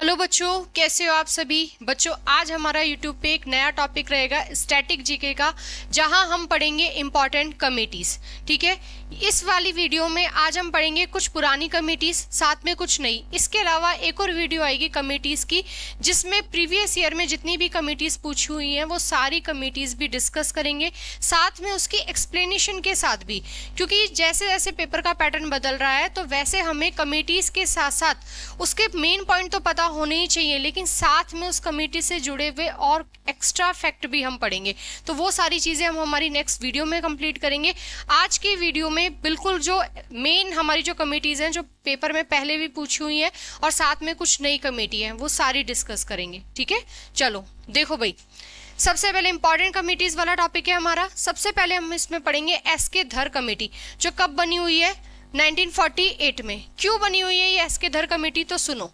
Hello बच्चों, कैसे हो आप सभी बच्चों। आज हमारा यूट्यूब पे एक नया टॉपिक रहेगा स्टैटिक जीके का, जहां हम पढ़ेंगे इंपॉर्टेंट कमिटीज। ठीक है, इस वाली वीडियो में आज हम पढ़ेंगे कुछ पुरानी कमिटीज, साथ में कुछ नई। इसके अलावा एक और वीडियो आएगी कमिटीज की, जिसमें प्रीवियस ईयर में जितनी भी कमिटीज पूछी हुई हैं वो सारी कमिटीज भी डिस्कस करेंगे, साथ में उसकी एक्सप्लेनेशन के साथ भी। क्योंकि जैसे जैसे पेपर का पैटर्न बदल रहा है तो वैसे हमें कमिटीज के साथ साथ उसके मेन पॉइंट तो पता होने ही चाहिए, लेकिन साथ में उस कमेटी से जुड़े हुए और एक्स्ट्रा फैक्ट भी हम पढ़ेंगे। तो वो सारी चीजें हम हमारी नेक्स्ट वीडियो में कंप्लीट करेंगे। आज की वीडियो में बिल्कुल जो मेन हमारी जो कमेटीज हैं, जो पेपर में पहले भी पूछी हुई हैं, और साथ में कुछ नई कमेटी हैं, वो सारी डिस्कस करेंगे। ठीक है, चलो देखो भाई, सबसे पहले इंपॉर्टेंट कमिटीज वाला टॉपिक है हमारा। सबसे पहले हम इसमें पढ़ेंगे एसके धर कमेटी, जो कब बनी हुई है, 1948 में। क्यों बनी हुई है ये एसके धर कमेटी, तो सुनो।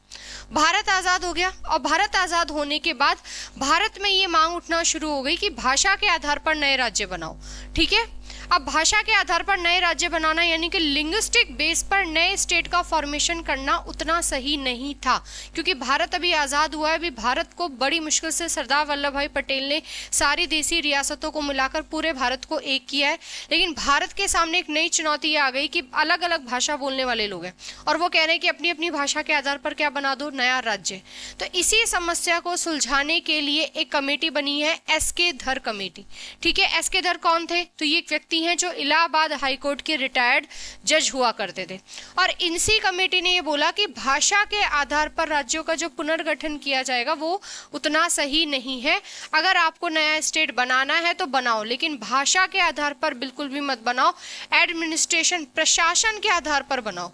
भारत आज़ाद हो गया, और भारत आज़ाद होने के बाद भारत में ये मांग उठना शुरू हो गई कि भाषा के आधार पर नए राज्य बनाओ। ठीक है, अब भाषा के आधार पर नए राज्य बनाना यानी कि लिंग्विस्टिक बेस पर नए स्टेट का फॉर्मेशन करना उतना सही नहीं था, क्योंकि भारत अभी आज़ाद हुआ है। अभी भारत को बड़ी मुश्किल से सरदार वल्लभ भाई पटेल ने सारी देसी रियासतों को मिलाकर पूरे भारत को एक किया है। लेकिन भारत के सामने एक नई चुनौती आ गई कि अलग अलग भाषा बोलने वाले लोग हैं, और वो कह रहे हैं कि अपनी अपनी भाषा के आधार पर क्या बना दो, नया राज्य। तो इसी समस्या को सुलझाने के लिए एक कमेटी बनी है, एसके धर कमेटी। ठीक है, एसके धर कौन थे, तो ये एक व्यक्ति हैं जो इलाहाबाद हाईकोर्ट के रिटायर्ड जज हुआ करते थे। और इसी कमेटी ने ये बोला कि भाषा के आधार पर राज्यों का जो पुनर्गठन किया जाएगा वो उतना सही नहीं है। अगर आपको नया स्टेट बनाना है तो बनाओ, लेकिन भाषा के आधार पर बिल्कुल भी मत बनाओ, एडमिनिस्ट्रेशन प्रशासन के आधार पर बनाओ।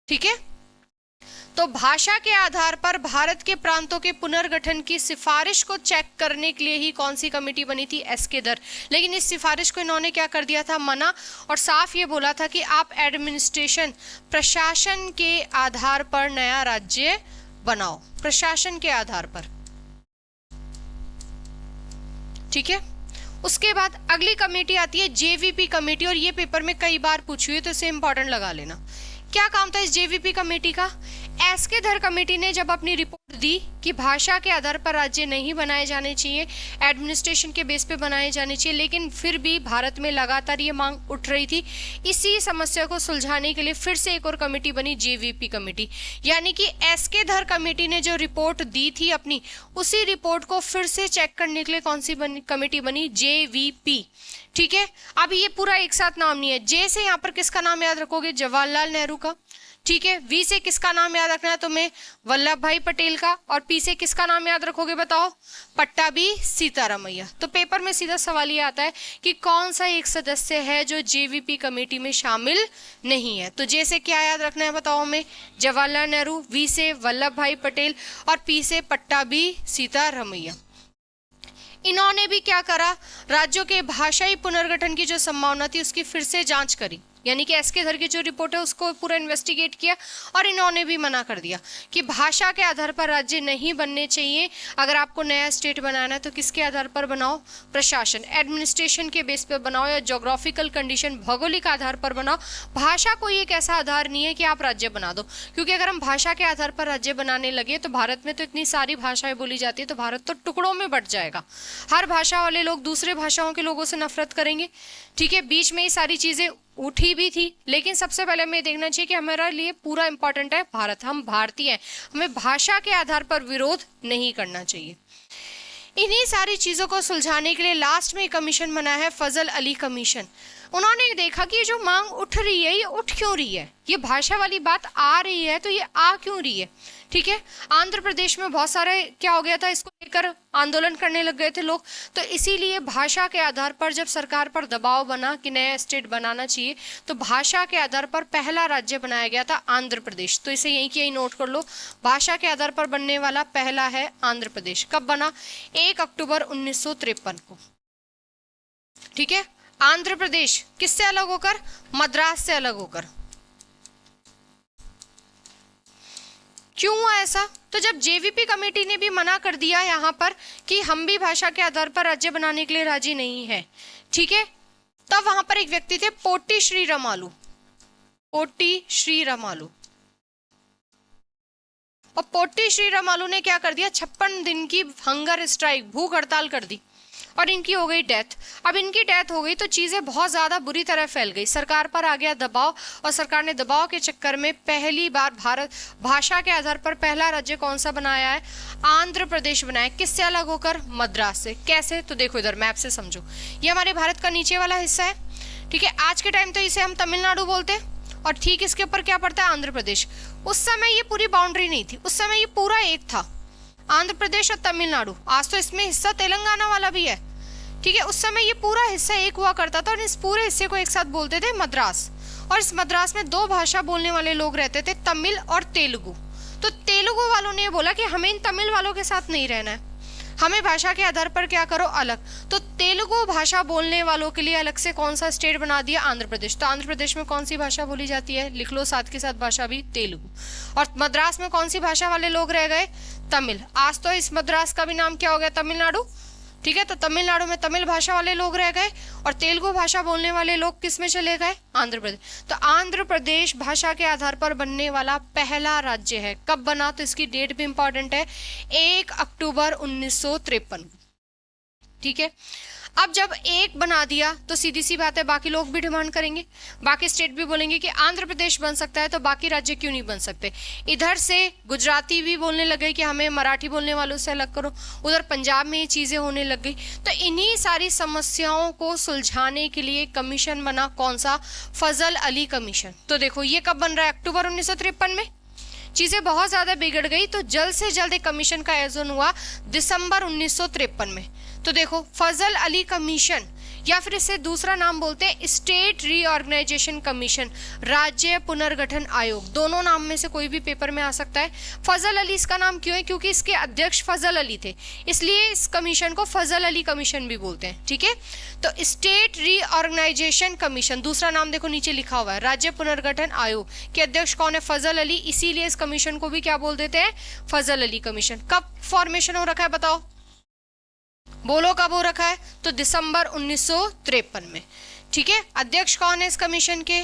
ठीक है, तो भाषा के आधार पर भारत के प्रांतों के पुनर्गठन की सिफारिश को चेक करने के लिए ही कौन सी कमेटी बनी थी, एसके धर। लेकिन इस सिफारिश को इन्होंने क्या कर दिया था, मना, और साफ ये बोला था कि आप एडमिनिस्ट्रेशन प्रशासन के आधार पर नया राज्य बनाओ, प्रशासन के आधार पर। ठीक है, उसके बाद अगली कमेटी आती है जेवीपी कमेटी, और ये पेपर में कई बार पूछी हुई है तो इसे इंपॉर्टेंट लगा लेना। क्या काम था इस जेवीपी कमेटी का, एसके धर कमेटी ने जब अपनी रिपोर्ट दी कि भाषा के आधार पर राज्य नहीं बनाए जाने चाहिए, एडमिनिस्ट्रेशन के बेस पे बनाए जाने चाहिए, लेकिन फिर भी भारत में लगातार ये मांग उठ रही थी। इसी समस्या को सुलझाने के लिए फिर से एक और कमेटी बनी, जेवीपी कमेटी। यानी कि एसके धर कमेटी ने जो रिपोर्ट दी थी अपनी, उसी रिपोर्ट को फिर से चेक करने के लिए कौन सी कमेटी बनी, जेवीपी। ठीक है, अब ये पूरा एक साथ नाम नहीं है। जे से यहाँ पर किसका नाम याद रखोगे, जवाहरलाल नेहरू का। ठीक है, वी से किसका नाम याद रखना है तुम्हें, वल्लभ भाई पटेल का। और पी से किसका नाम याद रखोगे बताओ, पट्टाभी सीतारामैया। तो पेपर में सीधा सवाल ये आता है कि कौन सा एक सदस्य है जो जेवीपी कमेटी में शामिल नहीं है। तो जे से क्या याद रखना है बताओ हमें, जवाहरलाल नेहरू, वी से वल्लभ भाई पटेल, और पी से पट्टाभी सीतारामैया। इन्होंने भी क्या करा, राज्यों के भाषाई पुनर्गठन की जो संभावना थी उसकी फिर से जांच करी। यानी कि एसके धर की जो रिपोर्ट है उसको पूरा इन्वेस्टिगेट किया, और इन्होंने भी मना कर दिया कि भाषा के आधार पर राज्य नहीं बनने चाहिए। अगर आपको नया स्टेट बनाना है तो किसके आधार पर बनाओ, प्रशासन, एडमिनिस्ट्रेशन के बेस पर बनाओ, या जोग्राफिकल कंडीशन, भौगोलिक आधार पर बनाओ। भाषा कोई एक ऐसा आधार नहीं है कि आप राज्य बना दो, क्योंकि अगर हम भाषा के आधार पर राज्य बनाने लगे तो भारत में तो इतनी सारी भाषाएं बोली जाती है, तो भारत तो टुकड़ों में बट जाएगा। हर भाषा वाले लोग दूसरे भाषाओं के लोगों से नफरत करेंगे। ठीक है, बीच में ये सारी चीजें उठी भी थी, लेकिन सबसे पहले हमें देखना चाहिए कि हमारा लिए पूरा इंपॉर्टेंट है भारत, हम भारतीय हैं, हमें भाषा के आधार पर विरोध नहीं करना चाहिए। इन्हीं सारी चीजों को सुलझाने के लिए लास्ट में कमीशन बना है, फजल अली कमीशन। उन्होंने देखा कि ये जो मांग उठ रही है ये उठ क्यों रही है, ये भाषा वाली बात आ रही है तो ये आ क्यों रही है। ठीक है, आंध्र प्रदेश में बहुत सारे क्या हो गया था, इसको लेकर आंदोलन करने लग गए थे लोग। तो इसीलिए भाषा के आधार पर जब सरकार पर दबाव बना कि नया स्टेट बनाना चाहिए, तो भाषा के आधार पर पहला राज्य बनाया गया था आंध्र प्रदेश। तो इसे यहीं की यहीं नोट कर लो, भाषा के आधार पर बनने वाला पहला है आंध्र प्रदेश। कब बना, 1 अक्टूबर 1953 को। ठीक है, आंध्र प्रदेश किससे अलग होकर, मद्रास से अलग होकर। क्यों हुआ ऐसा, तो जब जेवीपी कमेटी ने भी मना कर दिया यहाँ पर कि हम भी भाषा के आधार पर राज्य बनाने के लिए राजी नहीं है, ठीक है, तब वहां पर एक व्यक्ति थे पोट्टी श्री रमालू, पोट्टी श्री रमालू। और पोट्टी श्रीरामालू ने क्या कर दिया, 56 दिन की हंगर स्ट्राइक, भूख हड़ताल कर दी और इनकी हो गई डेथ। अब इनकी डेथ हो गई तो चीजें बहुत ज्यादा बुरी तरह फैल गई, सरकार पर आ गया दबाव और सरकार ने दबाव के चक्कर में पहली बार भारत भाषा के आधार पर पहला राज्य कौन सा बनाया है, आंध्र प्रदेश बनाया। किससे अलग होकर, मद्रास से। कैसे, तो देखो इधर मैप से समझो, ये हमारे भारत का नीचे वाला हिस्सा है, ठीक है। आज के टाइम तो इसे हम तमिलनाडु बोलते हैं और ठीक इसके ऊपर क्या पड़ता है, आंध्र प्रदेश। उस समय ये पूरी बाउंड्री नहीं थी, उस समय ये पूरा एक था, आंध्र प्रदेश और तमिलनाडु। आज तो इसमें हिस्सा तेलंगाना वाला भी है, ठीक है। उस समय ये पूरा हिस्सा एक हुआ करता था और इस पूरे हिस्से को एक साथ बोलते थे मद्रास। और इस मद्रास में 2 भाषा बोलने वाले लोग रहते थे, तमिल और तेलुगु। तो तेलुगु वालों ने बोला कि हमें इन तमिल वालों के साथ नहीं रहना है, हमें भाषा के आधार पर क्या करो, अलग। तो तेलुगु भाषा बोलने वालों के लिए अलग से कौन सा स्टेट बना दिया, आंध्र प्रदेश। तो आंध्र प्रदेश में कौन सी भाषा बोली जाती है, लिख लो साथ के साथ भाषा भी, तेलुगु। और मद्रास में कौन सी भाषा वाले लोग रह गए, तमिल। आज तो इस मद्रास का भी नाम क्या हो गया, तमिलनाडु, ठीक है। तो तमिलनाडु में तमिल भाषा वाले लोग रह गए और तेलुगु भाषा बोलने वाले लोग किस में चले गए, आंध्र प्रदेश। तो आंध्र प्रदेश भाषा के आधार पर बनने वाला पहला राज्य है। कब बना, तो इसकी डेट भी इंपॉर्टेंट है, 1 अक्टूबर 1953, ठीक है। अब जब एक बना दिया तो सीधी सी बात है बाकी लोग भी डिमांड करेंगे, बाकी स्टेट भी बोलेंगे कि आंध्र प्रदेश बन सकता है तो बाकी राज्य क्यों नहीं बन सकते। इधर से गुजराती भी बोलने लगे कि हमें मराठी बोलने वालों से अलग करो, उधर पंजाब में ये चीजें होने लग गई। तो इन्हीं सारी समस्याओं को सुलझाने के लिए कमीशन बना, कौन सा, फजल अली कमीशन। तो देखो ये कब बन रहा है, अक्टूबर 1953 में। चीजें बहुत ज्यादा बिगड़ गई तो जल्द से जल्द एक कमीशन का आयोजन हुआ दिसंबर 1953 में। तो देखो फजल अली कमीशन, या फिर इसे दूसरा नाम बोलते हैं स्टेट रीऑर्गेनाइजेशन कमीशन, राज्य पुनर्गठन आयोग, दोनों नाम में से कोई भी पेपर में आ सकता है। फजल अली इसका नाम क्यों है, क्योंकि इसके अध्यक्ष फजल अली थे, इसलिए इस कमीशन को फजल अली कमीशन भी बोलते हैं, ठीक है। तो स्टेट रीऑर्गेनाइजेशन कमीशन, दूसरा नाम देखो नीचे लिखा हुआ है, राज्य पुनर्गठन आयोग के अध्यक्ष कौन है, फजल अली, इसीलिए इस कमीशन को भी क्या बोल देते हैं, फजल अली कमीशन। कब फॉर्मेशन हो रखा है बताओ, बोलो कब हो रखा है, तो दिसंबर 1953 में, ठीक है। अध्यक्ष कौन है इस कमीशन के,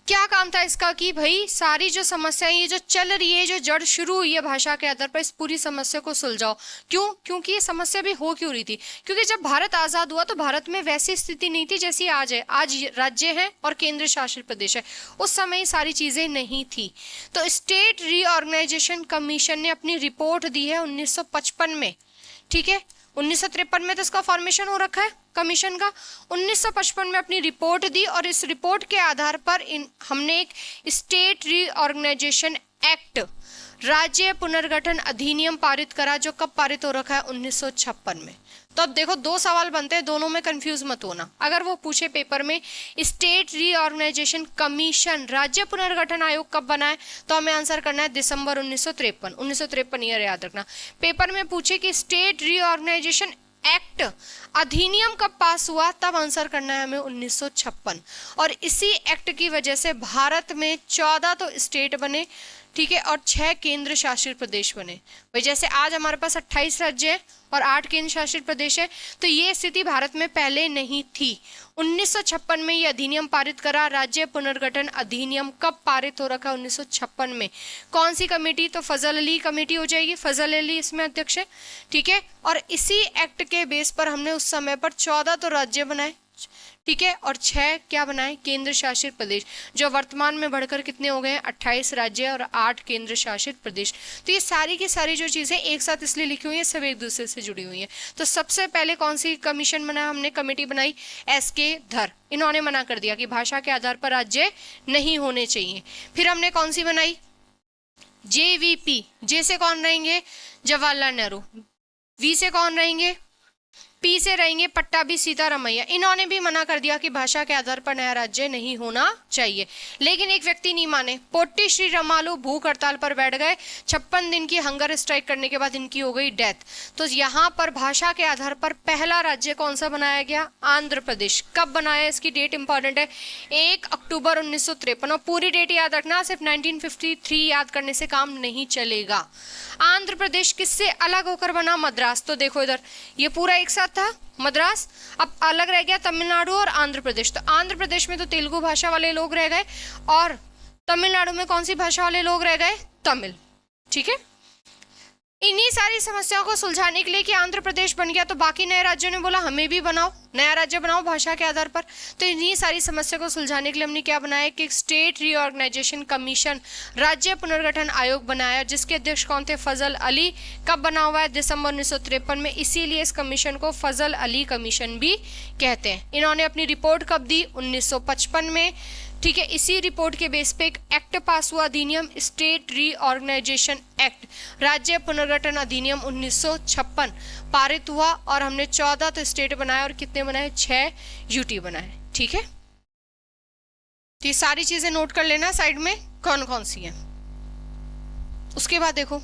क्या काम था इसका कि भाई सारी जो समस्याएं ये जो चल रही है, जो जड़ शुरू हुई है भाषा के आधार पर, इस पूरी समस्या को सुलझाओ। क्यों, क्योंकि ये समस्या भी हो क्यों रही थी, क्योंकि जब भारत आजाद हुआ तो भारत में वैसी स्थिति नहीं थी जैसी आज है। आज राज्य है और केंद्र शासित प्रदेश है, उस समय सारी चीजें नहीं थी। तो स्टेट रीऑर्गेनाइजेशन कमीशन ने अपनी रिपोर्ट दी है 1955 में, ठीक है। 1953 में तो इसका फॉर्मेशन हो रखा है कमीशन का, 1955 में अपनी रिपोर्ट दी और इस रिपोर्ट के आधार पर हमने एक स्टेट रीऑर्गेनाइजेशन एक्ट, राज्य पुनर्गठन अधिनियम पारित करा, जो कब पारित हो रखा है, 1956 में। तो अब देखो 2 सवाल बनते हैं, दोनों में कंफ्यूज मत होना। अगर वो पूछे पेपर में स्टेट रीऑर्गेनाइजेशन कमीशन, राज्य पुनर्गठन आयोग कब बना है, तो हमें आंसर करना है दिसंबर 1953, 1953 ईयर याद रखना। पेपर में पूछे कि स्टेट रीऑर्गेनाइजेशन एक्ट अधिनियम कब पास हुआ, तब आंसर करना है हमें 1956। और इसी एक्ट की वजह से भारत में 14 तो स्टेट बने, ठीक है, और 6 केंद्र शासित प्रदेश बने। भाई जैसे आज हमारे पास 28 राज्य है और 8 केंद्र शासित प्रदेश है, तो ये स्थिति भारत में पहले नहीं थी। 1956 में ये अधिनियम पारित करा, राज्य पुनर्गठन अधिनियम कब पारित हो रखा, 1956 में। कौन सी कमेटी, तो फजल अली कमेटी हो जाएगी, फजल अली इसमें अध्यक्ष है, ठीक है। और इसी एक्ट के बेस पर हमने उस समय पर 14 तो राज्य बनाए, ठीक है, और 6 क्या बनाए, केंद्र शासित प्रदेश, जो वर्तमान में बढ़कर कितने हो गए हैं, 28 राज्य और 8 केंद्र शासित प्रदेश। तो ये सारी की सारी जो चीजें एक साथ इसलिए लिखी हुई है, सब एक दूसरे से जुड़ी हुई हैं। तो सबसे पहले कौन सी कमीशन बनाया हमने, कमेटी बनाई, एसके धर, इन्होंने मना कर दिया कि भाषा के आधार पर राज्य नहीं होने चाहिए। फिर हमने कौन सी बनाई, जेवीपी, जे से कौन रहेंगे, जवाहरलाल नेहरू, वी से कौन रहेंगे, पी से रहेंगे पट्टाभी सीतारामैया, इन्होंने भी मना कर दिया कि भाषा के आधार पर नया राज्य नहीं होना चाहिए। लेकिन एक व्यक्ति नहीं माने, पोट्टी श्रीरामालू भूख हड़ताल पर बैठ गए, 56 दिन की हंगर स्ट्राइक करने के बाद इनकी हो गई डेथ। तो यहाँ पर भाषा के आधार पर पहला राज्य कौन सा बनाया गया, आंध्र प्रदेश। कब बनाया, इसकी डेट इंपॉर्टेंट है, 1 अक्टूबर 1953। और पूरी डेट याद रखना, सिर्फ 1953 याद करने से काम नहीं चलेगा। आंध्र प्रदेश किससे अलग होकर बना, मद्रास। तो देखो इधर ये पूरा एक साथ था मद्रास, अब अलग रह गया तमिलनाडु और आंध्र प्रदेश। तो आंध्र प्रदेश में तो तेलुगु भाषा वाले लोग रह गए और तमिलनाडु में कौन सी भाषा वाले लोग रह गए, तमिल। ठीक है। इन्हीं सारी समस्याओं को सुलझाने के लिए कि आंध्र प्रदेश बन गया तो बाकी नए राज्यों ने बोला हमें भी बनाओ, नया राज्य बनाओ भाषा के आधार पर। तो इन्हीं सारी समस्या को सुलझाने के लिए हमने क्या बनाया कि स्टेट रीऑर्गेनाइजेशन कमीशन, राज्य पुनर्गठन आयोग बनाया, जिसके अध्यक्ष कौन थे? फजल अली। कब बना हुआ है? दिसंबर 1953 में। इसीलिए इस कमीशन को फजल अली कमीशन भी कहते हैं। इन्होंने अपनी रिपोर्ट कब दी? 1955 में। ठीक है। इसी रिपोर्ट के बेस पे एक एक्ट पास हुआ, अधिनियम स्टेट रीऑर्गेनाइजेशन एक्ट, राज्य पुनर्गठन अधिनियम 1956 पारित हुआ और हमने 14 तो स्टेट बनाए और कितने बनाए? 6 यूटी बनाए। ठीक है। तो ये सारी चीजें नोट कर लेना साइड में कौन कौन सी हैं। उसके बाद देखो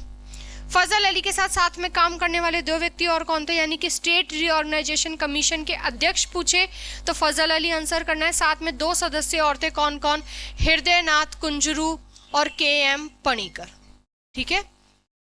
फजल अली के साथ साथ में काम करने वाले 2 व्यक्ति और कौन थे, यानी कि स्टेट रीऑर्गेनाइजेशन कमीशन के अध्यक्ष पूछे तो फजल अली आंसर करना है। साथ में 2 सदस्य और थे, कौन कौन? हृदय नाथ कुंजरू और KM पणिकर। ठीक है।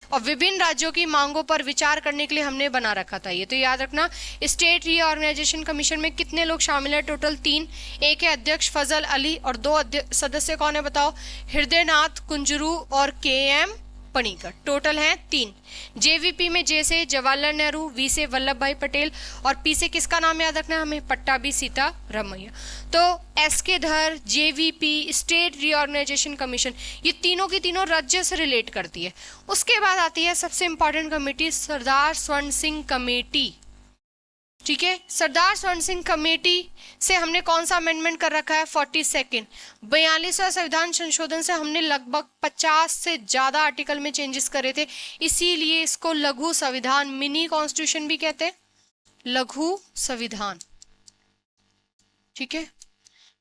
और विभिन्न राज्यों की मांगों पर विचार करने के लिए हमने बना रखा था ये, तो याद रखना स्टेट रीऑर्गेनाइजेशन कमीशन में कितने लोग शामिल है? टोटल 3। एक है अध्यक्ष फजल अली और 2 सदस्य कौन है बताओ? हृदय नाथ कुंजरू और KM पणिकर। टोटल हैं 3। JVP में J से जवाहरलाल नेहरू, V से वल्लभ भाई पटेल और P से किसका नाम याद रखना है हमें? पट्टाभी सीतारमैया। तो S के धर, JVP, स्टेट रीऑर्गेनाइजेशन कमीशन, ये तीनों की तीनों राज्य से रिलेट करती है। उसके बाद आती है सबसे इंपॉर्टेंट कमेटी, सरदार स्वर्ण सिंह कमेटी। ठीक है। सरदार स्वर्ण सिंह कमेटी से हमने कौन सा अमेंडमेंट कर रखा है? 42वां 42वां संविधान संशोधन से हमने लगभग 50 से ज्यादा आर्टिकल में चेंजेस करे थे, इसीलिए इसको लघु संविधान, मिनी कॉन्स्टिट्यूशन भी कहते हैं, लघु संविधान। ठीक है।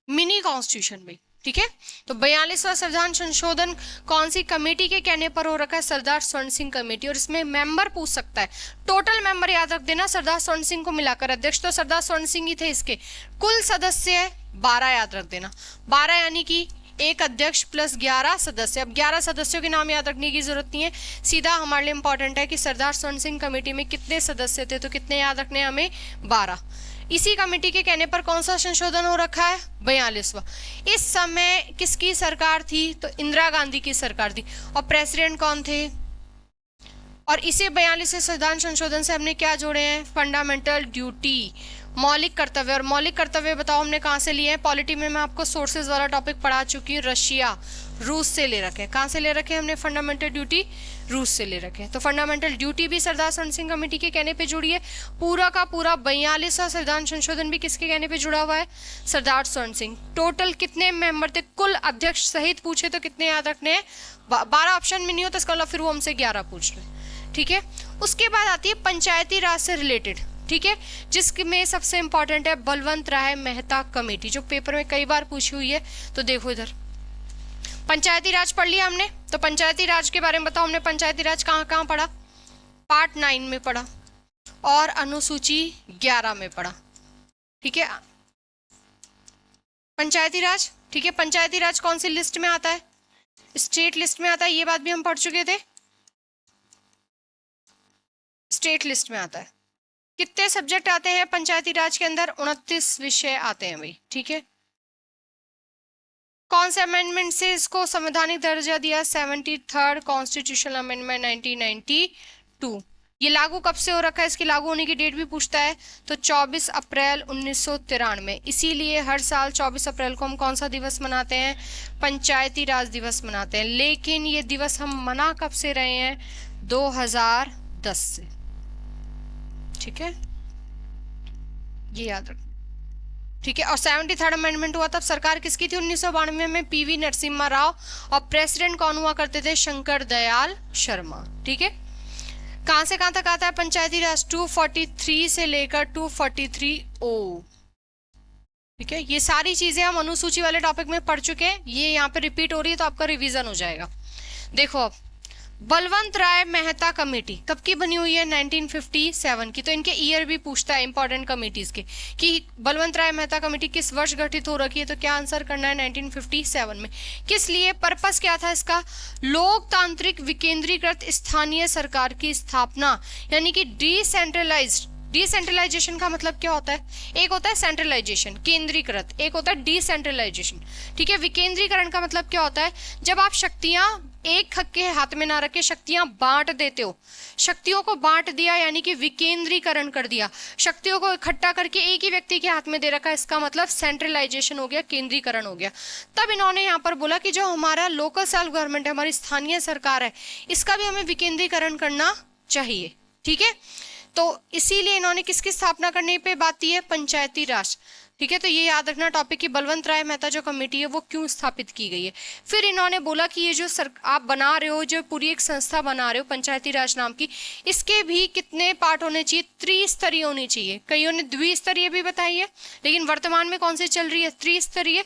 मिनी कॉन्स्टिट्यूशन भी। ठीक है। तो 42वां संविधान संशोधन कौन सी कमेटी के कहने पर हो रखा है? सरदार स्वर्ण सिंह कमेटी। और इसमें मेंबर पूछ सकता है, टोटल मेंबर याद रख देना सरदार स्वर्ण सिंह को मिलाकर, अध्यक्ष तो सरदार स्वर्ण सिंह ही थे, इसके कुल सदस्य है 12 याद रख देना। 12 यानी कि एक अध्यक्ष प्लस 11 सदस्य। अब 11 सदस्यों के नाम याद रखने की जरूरत नहीं है, सीधा हमारे लिए इंपॉर्टेंट है कि सरदार स्वर्ण सिंह कमेटी में कितने सदस्य थे, तो कितने याद रखने हैं हमें? 12। इसी कमेटी के कहने पर कौन सा संशोधन हो रखा है? 42वां। इस समय किसकी सरकार थी? तो इंदिरा गांधी की सरकार थी। और प्रेसिडेंट कौन थे? और इसे 42वें संविधान संशोधन से हमने क्या जोड़े हैं? फंडामेंटल ड्यूटी, मौलिक कर्तव्य। और मौलिक कर्तव्य बताओ हमने कहाँ से लिए हैं? पॉलिटी में मैं आपको सोर्सेज वाला टॉपिक पढ़ा चुकी हूँ, रशिया, रूस से ले रखे हैं। कहाँ से ले रखे हैं हमने? फंडामेंटल ड्यूटी रूस से ले रखे हैं। तो फंडामेंटल ड्यूटी भी सरदार स्वर्ण सिंह कमेटी के कहने पे जुड़ी है। पूरा का पूरा 42वां संविधान संशोधन भी किसके कहने पे जुड़ा हुआ है? सरदार स्वर्ण सिंह। टोटल कितने मेंबर थे? कुल अध्यक्ष सहित पूछे तो कितने याद रखने हैं? 12 ऑप्शन में नहीं हो तो इसका मतलब फिर वो हमसे 11 पूछ रहे। ठीक है। उसके बाद आती है पंचायती राज से रिलेटेड। ठीक है। जिसमें सबसे इंपॉर्टेंट है बलवंत राय मेहता कमेटी, जो पेपर में कई बार पूछी हुई है। तो देखो इधर पंचायती राज पढ़ लिया हमने, तो पंचायती राज के बारे में बताओ हमने पंचायती राज कहाँ कहाँ पढ़ा? पार्ट 9 में पढ़ा और अनुसूची 11 में पढ़ा। ठीक है। पंचायती राज। ठीक है। पंचायती राज कौन सी लिस्ट में आता है? स्टेट लिस्ट में आता है, ये बात भी हम पढ़ चुके थे, स्टेट लिस्ट में आता है। कितने सब्जेक्ट आते हैं पंचायती राज के अंदर? 29 विषय आते हैं भाई। ठीक है। कौन से अमेंडमेंट से इसको संवैधानिक दर्जा दिया? 73rd constitutional amendment 1992। ये लागू कब से हो रखा है? इसकी लागू होने की डेट भी पूछता है, तो 24 अप्रैल 1993। इसीलिए हर साल 24 अप्रैल को हम कौन सा दिवस मनाते हैं? पंचायती राज दिवस मनाते हैं। लेकिन ये दिवस हम मना कब से रहे हैं? 2010 से। ठीक है, ये याद रखना। ठीक है। और 73rd अमेंडमेंट हुआ तब सरकार किसकी थी? 1992 में PV नरसिम्हा राव, और प्रेसिडेंट कौन हुआ करते थे? शंकर दयाल शर्मा। ठीक है। कहां से कहां तक आता है पंचायती राज? 243 से लेकर 243O। ठीक है। ये सारी चीजें हम अनुसूची वाले टॉपिक में पढ़ चुके हैं, ये यहाँ पे रिपीट हो रही है तो आपका रिवीजन हो जाएगा। देखो अब बलवंत राय मेहता कमेटी कब की बनी हुई है? 1957 की। तो इनके ईयर भी पूछता है इंपॉर्टेंट कमेटीज के कि बलवंत राय मेहता कमेटी किस वर्ष गठित हो रखी है, तो क्या आंसर करना है? 1957 में। किस लिए? पर्पस क्या था इसका? लोकतांत्रिक विकेंद्रीकृत स्थानीय सरकार की स्थापना, यानी कि डिसेंट्रलाइज्ड। डिसेंट्रलाइजेशन का मतलब क्या होता है? एक होता है सेंट्रलाइजेशन, केंद्रीकृत, एक होता है डिसेंट्रलाइजेशन। ठीक है। विकेंद्रीकरण का मतलब क्या होता है? जब आप शक्तियां एक हक के हाथ में ना रखे, शक्तियां बांट देते हो। शक्तियों को बांट दिया यानी कि विकेंद्रीकरण कर दिया, शक्तियों को इकट्ठा करके एक ही व्यक्ति के हाथ में दे रखा, इसका मतलब सेंट्रलाइजेशन हो गया, केंद्रीकरण हो गया। तब इन्होंने यहाँ पर बोला कि जो हमारा लोकल सेल्फ गवर्नमेंट है, हमारी स्थानीय सरकार है, इसका भी हमें विकेंद्रीकरण करना चाहिए। ठीक है, तो इसीलिए इन्होंने किसकी स्थापना करने पे बात की है, पंचायती राज। ठीक है, तो ये याद रखना टॉपिक की बलवंत राय मेहता जो कमेटी है वो क्यों स्थापित की गई है। फिर इन्होंने बोला कि ये जो आप बना रहे हो, जो पूरी एक संस्था बना रहे हो पंचायती राज नाम की, इसके भी कितने पार्ट होने चाहिए, त्रिस्तरीय होनी चाहिए। कईयों ने द्विस्तरीय भी बताई है, लेकिन वर्तमान में कौन सी चल रही है, त्रिस्तरीय।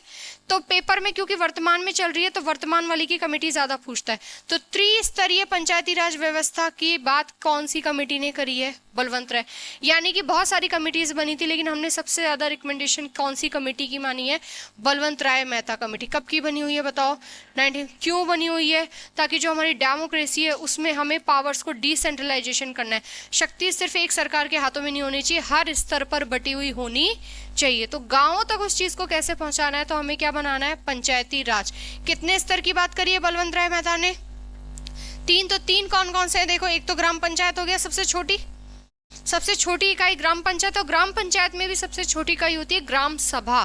तो पेपर में क्योंकि वर्तमान में चल रही है तो वर्तमान वाली की कमेटी ज्यादा पूछता है। तो त्रिस्तरीय पंचायती राज व्यवस्था की बात कौन सी कमेटी ने करी है, बलवंत राय। यानी कि बहुत सारी कमेटीज बनी थी, लेकिन हमने सबसे ज्यादा रिकमेंडेशन कौन सी कमेटी की मानी है, बलवंत राय मेहता कमेटी। कब की बनी हुई है बताओ, 19। क्यों बनी हुई है, ताकि जो हमारी डेमोक्रेसी है उसमें हमें पावर्स को डिसेंट्रलाइजेशन करना है। शक्ति सिर्फ एक सरकार के हाथों में नहीं होनी चाहिए, हर स्तर पर बटी हुई होनी चाहिए। तो गांवों तक उस चीज को कैसे पहुंचाना है, तो हमें क्या बनाना है, पंचायती राज। कितने स्तर की बात करी है बलवंत राय मेहता ने, 3। तो 3 कौन कौन से हैं देखो, एक तो ग्राम पंचायत हो गया सबसे छोटी इकाई ग्राम पंचायत, और ग्राम पंचायत में भी सबसे छोटी इकाई होती है ग्राम सभा।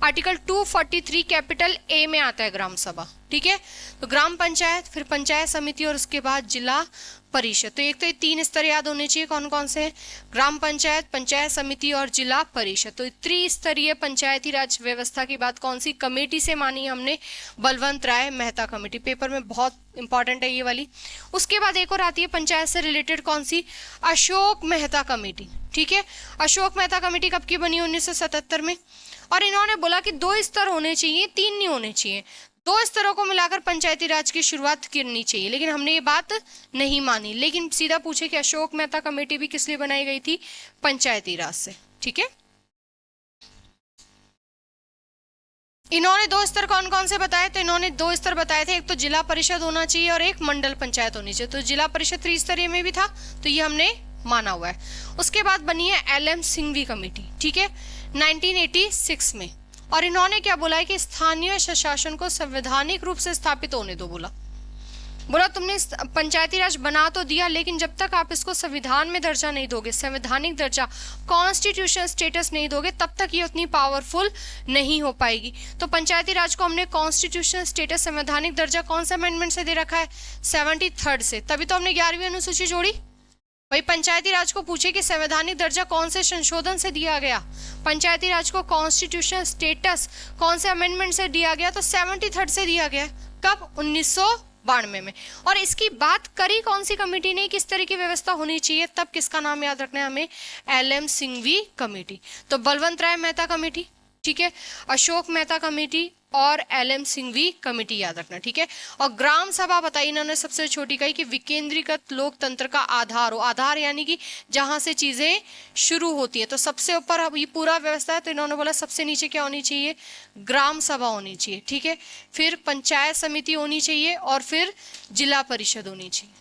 आर्टिकल 243 कैपिटल ए में आता है ग्राम सभा। ठीक है, तो ग्राम पंचायत, फिर पंचायत समिति और उसके बाद जिला परिषद। तो एक तो ये 3 स्तर याद होने चाहिए, कौन कौन से, ग्राम पंचायत, पंचायत समिति और जिला परिषद। तो त्रिस्तरीय पंचायती राज व्यवस्था की बात कौन सी कमेटी से मानी हमने, बलवंत राय मेहता कमेटी। पेपर में बहुत इंपॉर्टेंट है ये वाली। उसके बाद एक और आती है पंचायत से रिलेटेड, कौन सी, अशोक मेहता कमेटी। ठीक है, अशोक मेहता कमेटी कब की बनी, 1977 में। और इन्होंने बोला कि 2 स्तर होने चाहिए, 3 नहीं होने चाहिए, 2 स्तरों को मिलाकर पंचायती राज की शुरुआत करनी चाहिए। लेकिन हमने ये बात नहीं मानी, लेकिन सीधा पूछे कि अशोक मेहता कमेटी भी किस लिए बनाई गई थी, पंचायती राज से। ठीक है, इन्होंने 2 स्तर कौन कौन से बताए, तो इन्होंने 2 स्तर बताए थे, एक तो जिला परिषद होना चाहिए और एक मंडल पंचायत होनी चाहिए। तो जिला परिषद त्रिस्तरीय में भी था, तो ये हमने माना हुआ है। उसके बाद बनी है एलएम सिंघवी कमेटी। ठीक है, 1986 में। और इन्होंने क्या बोला है कि स्थानीय स्वशासन को संवैधानिक रूप से स्थापित होने दो। बोला तुमने पंचायती राज बना तो दिया, लेकिन जब तक आप इसको संविधान में दर्जा नहीं दोगे, संवैधानिक दर्जा, कॉन्स्टिट्यूशन स्टेटस नहीं दोगे, तब तक ये उतनी पावरफुल नहीं हो पाएगी। तो पंचायती राज को हमने कॉन्स्टिट्यूशन स्टेटस, संवैधानिक दर्जा कौन से अमेंडमेंट से दे रखा है, 73rd से। तभी तो हमने 11वीं अनुसूची जोड़ी। भाई पंचायती राज को पूछे कि संवैधानिक दर्जा कौन से संशोधन से दिया गया, पंचायती राज को कॉन्स्टिट्यूशन स्टेटस कौन से अमेंडमेंट से दिया गया, तो 73rd से दिया गया। कब, 1992 में। और इसकी बात करी कौन सी कमेटी ने, किस तरह की व्यवस्था होनी चाहिए, तब किसका नाम याद रखना है हमें, एलएम सिंघवी कमेटी। तो बलवंत राय मेहता कमेटी, ठीक है, अशोक मेहता कमेटी और एलएम सिंघवी कमेटी याद रखना। ठीक है, और ग्राम सभा बताई इन्होंने सबसे छोटी कही कि विकेंद्रीकृत लोकतंत्र का आधार हो। आधार यानी कि जहां से चीजें शुरू होती है। तो सबसे ऊपर अब ये पूरा व्यवस्था है, तो इन्होंने बोला सबसे नीचे क्या होनी चाहिए, ग्राम सभा होनी चाहिए। ठीक है, फिर पंचायत समिति होनी चाहिए और फिर जिला परिषद होनी चाहिए।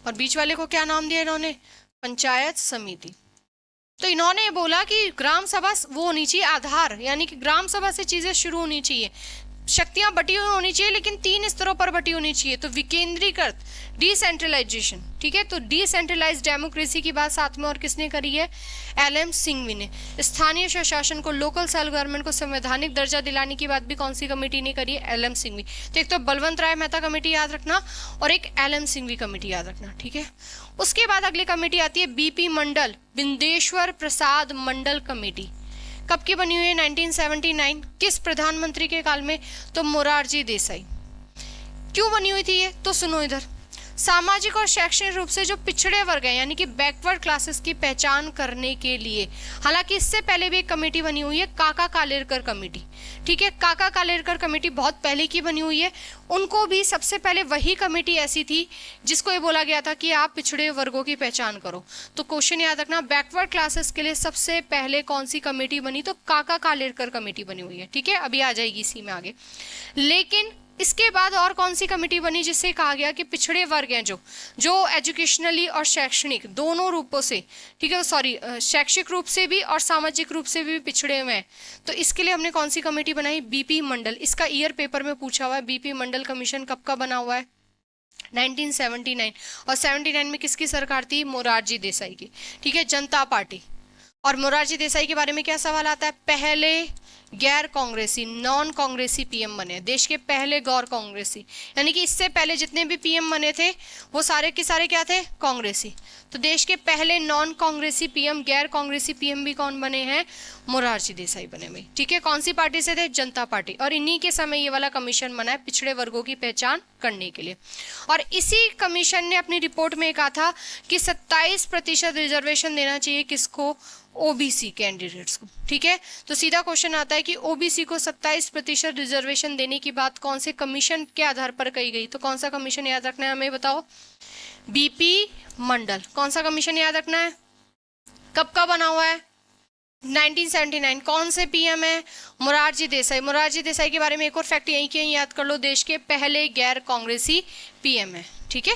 और बीच वाले को क्या नाम दिया इन्होंने, पंचायत समिति। तो इन्होंने बोला कि ग्राम सभा वो होनी चाहिए आधार, यानी कि ग्राम सभा से चीजें शुरू होनी चाहिए, शक्तियां बटी हुई होनी चाहिए, लेकिन 3 स्तरों पर बटी होनी चाहिए। तो विकेंद्रीकृत, डिसेंट्रलाइजेशन। ठीक है, तो डिसेंट्रलाइज डेमोक्रेसी की बात साथ में और किसने करी है, एलएम सिंघवी ने। स्थानीय स्वशासन को, लोकल सेल्फ गवर्नमेंट को संवैधानिक दर्जा दिलाने की बात भी कौन सी कमेटी ने करी है, एलएम सिंघवी। तो एक तो बलवंत राय मेहता कमेटी याद रखना और एक एलएम सिंघवी कमेटी याद रखना। ठीक है, उसके बाद अगली कमेटी आती है बीपी मंडल, बिंदेश्वर प्रसाद मंडल कमेटी। कब की बनी हुई है, 1979। किस प्रधानमंत्री के काल में, तो मोरारजी देसाई। क्यों बनी हुई थी ये, तो सुनो इधर। सामाजिक और शैक्षणिक रूप से जो पिछड़े वर्ग हैं, यानी कि बैकवर्ड क्लासेस की पहचान करने के लिए। हालांकि इससे पहले भी एक कमेटी बनी हुई है, काका कालेलकर कमेटी। ठीक है, काका कालेलकर कमेटी बहुत पहले की बनी हुई है। उनको भी सबसे पहले वही कमेटी ऐसी थी जिसको ये बोला गया था कि आप पिछड़े वर्गों की पहचान करो। तो क्वेश्चन याद रखना, बैकवर्ड क्लासेस के लिए सबसे पहले कौन सी कमेटी बनी, तो काका कालेलकर कमेटी बनी हुई है। ठीक है, अभी आ जाएगी इसी में आगे। लेकिन इसके बाद और कौन सी कमेटी बनी जिससे कहा गया कि पिछड़े वर्ग हैं जो एजुकेशनली और शैक्षणिक दोनों रूपों से, ठीक है, सॉरी, शैक्षिक रूप से भी और सामाजिक रूप से भी पिछड़े हुए हैं, तो इसके लिए हमने कौन सी कमेटी बनाई? बीपी मंडल। इसका ईयर पेपर में पूछा हुआ है। बीपी मंडल कमीशन कब का बना हुआ है? 1979। और 79 में किसकी सरकार थी? मोरारजी देसाई की, ठीक है, जनता पार्टी। और मोरारजी देसाई के बारे में क्या सवाल आता है? पहले गैर कांग्रेसी, नॉन कांग्रेसी पीएम बने, देश के पहले गैर कांग्रेसी, यानी कि इससे पहले जितने भी पीएम बने थे वो सारे के सारे क्या थे? कांग्रेसी। तो देश के पहले नॉन कांग्रेसी पीएम, गैर कांग्रेसी पीएम भी कौन बने हैं? मोरारजी देसाई बने हुए, ठीक है। कौन सी पार्टी से थे? जनता पार्टी। और इन्हीं के समय ये वाला कमीशन बना है पिछड़े वर्गों की पहचान करने के लिए। और इसी कमीशन ने अपनी रिपोर्ट में कहा था कि 27% रिजर्वेशन देना चाहिए किसको? ओबीसी कैंडिडेट्स को, ठीक है। तो सीधा क्वेश्चन आता है कि ओबीसी को 27% रिजर्वेशन देने की बात कौन से कमीशन के आधार पर कही गई? तो कौन सा कमीशन याद रखना है हमें, बताओ? बीपी मंडल। कौन सा कमीशन याद रखना है? कब का बना हुआ है? 1979। कौन से पीएम है? मोरारजी देसाई। मोरारजी देसाई के बारे में एक और फैक्ट यही के याद कर लो, देश के पहले गैर कांग्रेसी पीएम है, ठीक है।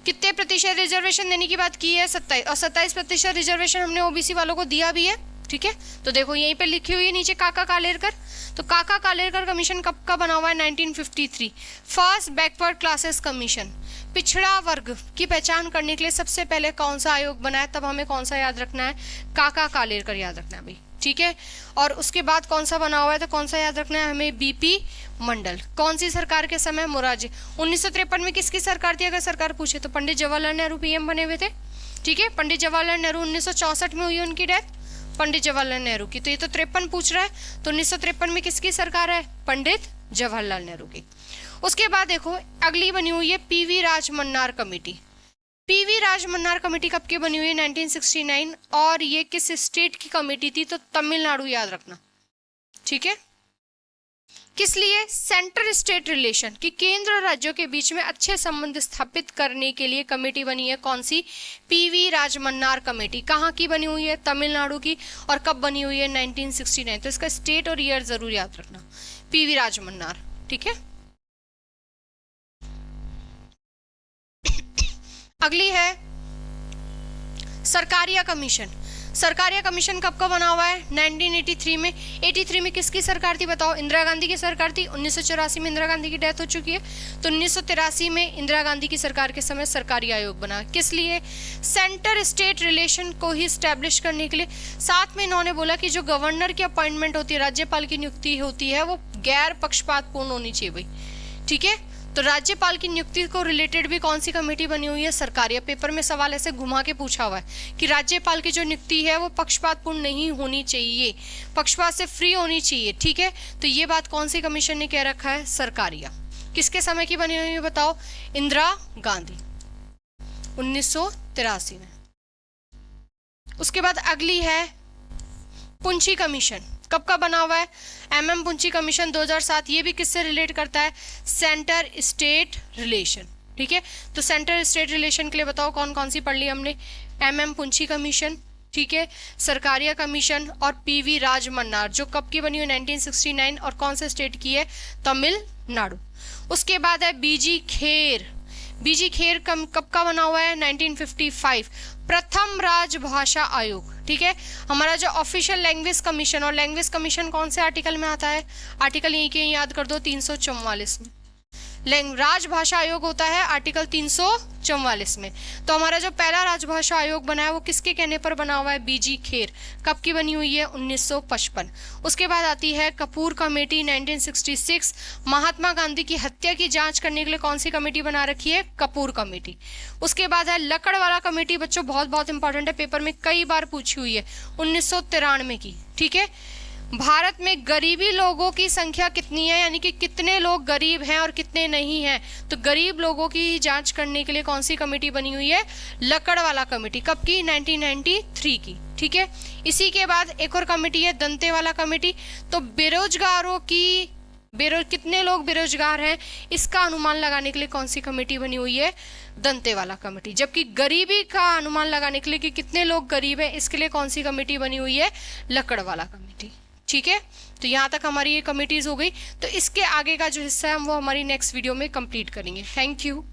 कितने प्रतिशत रिजर्वेशन देने की बात की है? 27। और 27% रिजर्वेशन हमने ओबीसी वालों को दिया भी है, ठीक है। तो देखो यहीं पे लिखी हुई है नीचे काका कालेरकर। तो काका कालेरकर कमीशन कब का बना हुआ है? 1953। फर्स्ट बैकवर्ड क्लासेस कमीशन, पिछड़ा वर्ग की पहचान करने के लिए सबसे पहले कौन सा आयोग बना है? तब हमें कौन सा याद रखना है? काका कालेरकर याद रखना है भाई, ठीक है। और उसके बाद कौन सा बना हुआ है? तो कौन सा याद रखना है हमें? बीपी मंडल। कौन सी सरकार के समय? मोरारजी। 1953 में किसकी सरकार थी अगर सरकार पूछे तो? पंडित जवाहरलाल नेहरू पीएम बने हुए थे, ठीक है। पंडित जवाहरलाल नेहरू, 1964 में हुई उनकी डेथ, पंडित जवाहरलाल नेहरू की। तो ये तो 53 पूछ रहा है, तो 1953 में किसकी सरकार है? पंडित जवाहरलाल नेहरू की। उसके बाद देखो अगली बनी हुई है PV Rajamannar committee. PV Rajamannar committee कब की बनी हुई है? 1969। और ये किस स्टेट की कमेटी थी? तो तमिलनाडु याद रखना, ठीक है। किस लिए? सेंटर स्टेट रिलेशन, कि केंद्र और राज्यों के बीच में अच्छे संबंध स्थापित करने के लिए कमेटी बनी है। कौन सी? PV Rajamannar committee. कहाँ की बनी हुई है? तमिलनाडु की। और कब बनी हुई है? 1969। तो इसका स्टेट और ईयर जरूर याद रखना, पीवी राजमन्नार, ठीक है। अगली है सरकारिया कमीशन। सरकारिया कमीशन कब का बना हुआ है? 1983 में। 83 में किसकी सरकार थी बताओ? इंदिरा गांधी की सरकार थी। 1984 में इंदिरा गांधी की डेथ हो चुकी है, तो 1983 में इंदिरा गांधी की सरकार के समय सरकारी आयोग बना। किस लिए? सेंटर स्टेट रिलेशन को ही स्टैब्लिश करने के लिए। साथ में इन्होंने बोला कि जो गवर्नर की अपॉइंटमेंट होती है, राज्यपाल की नियुक्ति होती है, वो गैर पक्षपातपूर्ण होनी चाहिए भाई, ठीक है। तो राज्यपाल की नियुक्ति को रिलेटेड भी कौन सी कमेटी बनी हुई है? सरकारिया। पेपर में सवाल ऐसे घुमा के पूछा हुआ है कि राज्यपाल की जो नियुक्ति है वो पक्षपातपूर्ण नहीं होनी चाहिए, पक्षपात से फ्री होनी चाहिए, ठीक है। तो ये बात कौन सी कमीशन ने कह रखा है? सरकारिया। किसके समय की बनी हुई है बताओ? इंदिरा गांधी, 1983 में। उसके बाद अगली है पुंछी कमीशन। कब का बना हुआ है? MM Punchhi commission 2007। ये भी किससे रिलेट करता है? सेंटर स्टेट रिलेशन, ठीक है। तो सेंटर स्टेट रिलेशन के लिए बताओ कौन कौन सी पढ़ ली हमने? एमएम पुंछी कमीशन, ठीक है, सरकारिया कमीशन और पीवी राजमन्नार, जो कब की बनी हुई? 1969। और कौन से स्टेट की है? तमिलनाडु। उसके बाद है बीजी खेर। बीजी खेर कब का बना हुआ है? 1955। प्रथम राजभाषा आयोग, ठीक है। हमारा जो ऑफिशियल लैंग्वेज कमीशन, और लैंग्वेज कमीशन कौन से आर्टिकल में आता है? आर्टिकल यहीं के याद कर दो, 344 में। राजभाषा आयोग होता है आर्टिकल 344 में। तो हमारा जो पहला राजभाषा आयोग बना है वो किसके कहने पर बना हुआ है? बीजी खेर। कब की बनी हुई है? 1955। उसके बाद आती है कपूर कमेटी 1966। महात्मा गांधी की हत्या की जांच करने के लिए कौन सी कमेटी बना रखी है? कपूर कमेटी। उसके बाद है लकड़वाला कमेटी। बच्चों बहुत बहुत इंपॉर्टेंट है, पेपर में कई बार पूछी हुई है, 1993 की, ठीक है। भारत में गरीबी लोगों की संख्या कितनी है, यानी कि कितने लोग गरीब हैं और कितने नहीं हैं। तो गरीब लोगों की जांच करने के लिए कौन सी कमेटी बनी हुई है? लकड़वाला कमेटी। कब की? 1993 की, ठीक है। इसी के बाद एक और कमेटी है दंतेवाला कमेटी। तो बेरोजगारों की कितने लोग बेरोजगार हैं इसका अनुमान लगाने के लिए कौन सी कमेटी बनी हुई है? दंतेवाला कमेटी। जबकि गरीबी का अनुमान लगाने के लिए कि कितने लोग गरीब हैं इसके लिए कौन सी कमेटी बनी हुई है? लकड़वाला कमेटी। ठीक है, तो यहाँ तक हमारी ये कमिटीज़ हो गई। तो इसके आगे का जो हिस्सा है हम वो हमारी नेक्स्ट वीडियो में कंप्लीट करेंगे। Thank you.